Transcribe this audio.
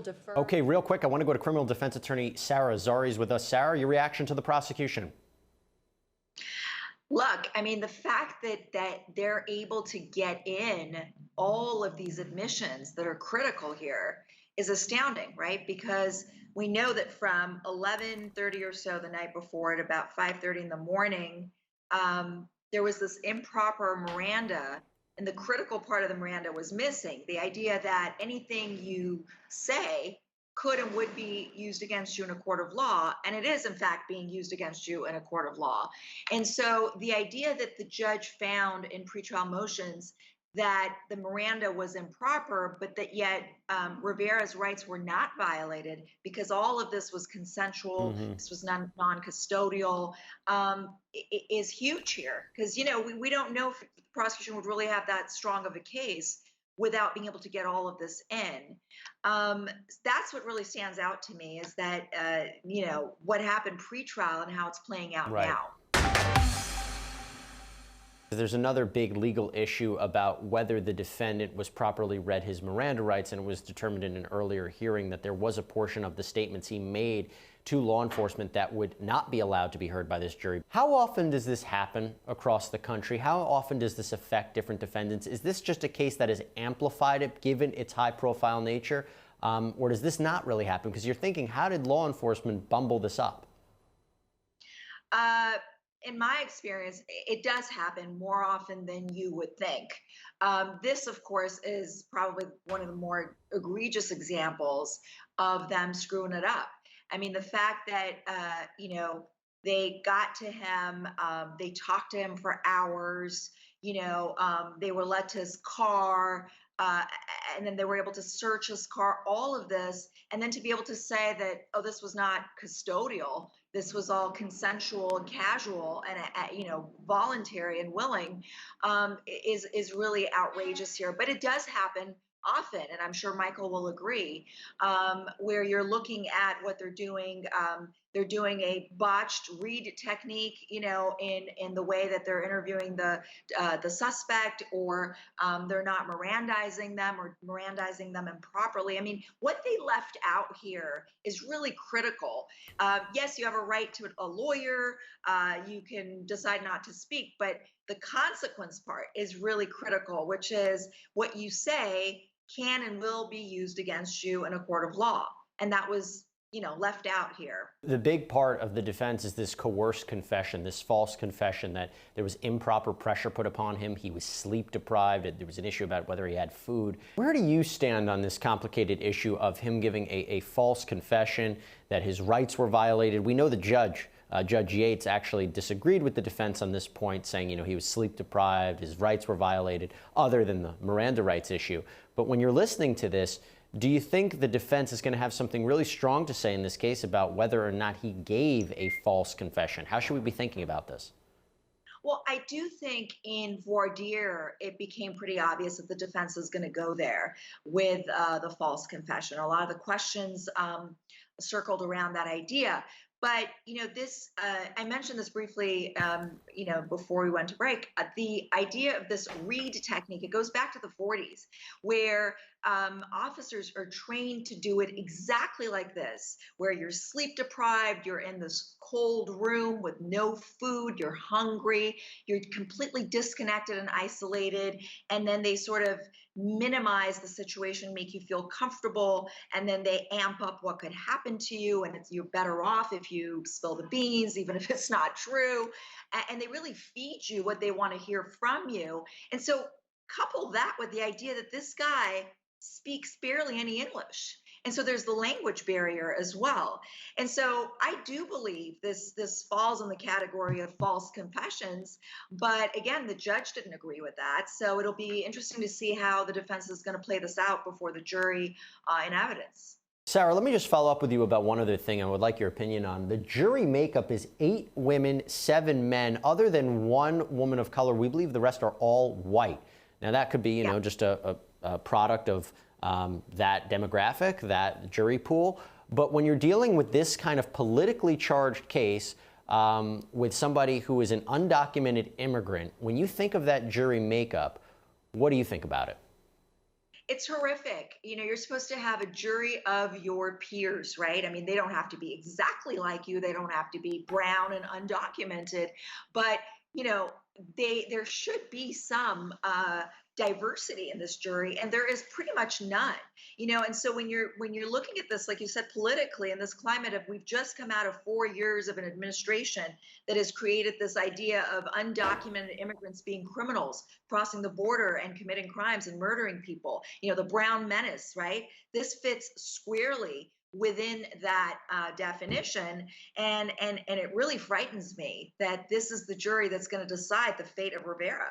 defer. Okay, real quick, I want to go to criminal defense attorney Sara Azari is with us. Sara, your reaction to the prosecution? Look, I mean, the fact that they're able to get in all of these admissions that are critical here is astounding, right? Because we know that from 11:30 or so the night before at about 5:30 in the morning, there was this improper Miranda, and the critical part of the Miranda was missing. The idea that anything you say could and would be used against you in a court of law, and it is in fact being used against you in a court of law. And so the idea that the judge found in pretrial motions that the Miranda was improper, but that yet Rivera's rights were not violated because all of this was consensual, this was non-custodial, is huge here. Because, you know, we don't know if the prosecution would really have that strong of a case without being able to get all of this in. That's what really stands out to me is that, you know, what happened pre-trial and how it's playing out now. There's another big legal issue about whether the defendant was properly read his Miranda rights, and it was determined in an earlier hearing that there was a portion of the statements he made to law enforcement that would not be allowed to be heard by this jury. How often does this happen across the country? How often does this affect different defendants? Is this just a case that has amplified it given its high-profile nature, or does this not really happen? Because you're thinking, how did law enforcement bumble this up? In my experience, it does happen more often than you would think. This, of course, is probably one of the more egregious examples of them screwing it up. I mean, the fact that, you know, they got to him, they talked to him for hours, you know, they were led to his car, and then they were able to search his car, all of this, and then to be able to say that, oh, this was not custodial, this was all consensual and casual and, you know, voluntary and willing, is really outrageous here. But it does happen often, and I'm sure Michael will agree, where you're looking at what they're doing. They're doing a botched read technique, you know, in the way that they're interviewing the suspect, or they're not Mirandizing them or Mirandizing them improperly. I mean, what they left out here is really critical. Yes, you have a right to a lawyer. You can decide not to speak, but the consequence part is really critical, which is what you say can and will be used against you in a court of law. And that was, you know, left out here. The big part of the defense is this coerced confession, this false confession that there was improper pressure put upon him. He was sleep deprived. There was an issue about whether he had food. Where do you stand on this complicated issue of him giving a false confession that his rights were violated? We know the judge, Judge Yates, actually disagreed with the defense on this point, saying, you know, he was sleep deprived, his rights were violated, other than the Miranda rights issue. But when you're listening to this, do you think the defense is going to have something really strong to say in this case about whether or not he gave a false confession? How should we be thinking about this? Well, I do think in voir dire, it became pretty obvious that the defense is going to go there with the false confession. A lot of the questions circled around that idea. But, you know, this, I mentioned this briefly, you know, before we went to break, the idea of this read technique, it goes back to the 40s, where officers are trained to do it exactly like this, where you're sleep deprived, you're in this cold room with no food, you're hungry, you're completely disconnected and isolated, and then they sort of minimize the situation, make you feel comfortable, and then they amp up what could happen to you, and you're better off if you spill the beans, even if it's not true, and they really feed you what they want to hear from you. And so couple that with the idea that this guy speaks barely any English. And so there's the language barrier as well. And so I do believe this falls in the category of false confessions. But again, the judge didn't agree with that. So it'll be interesting to see how the defense is going to play this out before the jury in evidence. Sara, let me just follow up with you about one other thing I would like your opinion on. The jury makeup is 8 women, 7 men. Other than one woman of color, we believe the rest are all white. Now, that could be, you know, just a product of that demographic, that jury pool. But when you're dealing with this kind of politically charged case with somebody who is an undocumented immigrant, when you think of that jury makeup, what do you think about it? It's horrific. You know, you're supposed to have a jury of your peers, right? I mean, they don't have to be exactly like you. They don't have to be brown and undocumented, but you know, there should be some diversity in this jury, and there is pretty much none. You know, and so when you're looking at this, like you said, politically in this climate of we've just come out of 4 years of an administration that has created this idea of undocumented immigrants being criminals, crossing the border and committing crimes and murdering people. You know, the brown menace, right? This fits squarely within that definition, and it really frightens me that this is the jury that's going to decide the fate of Rivera.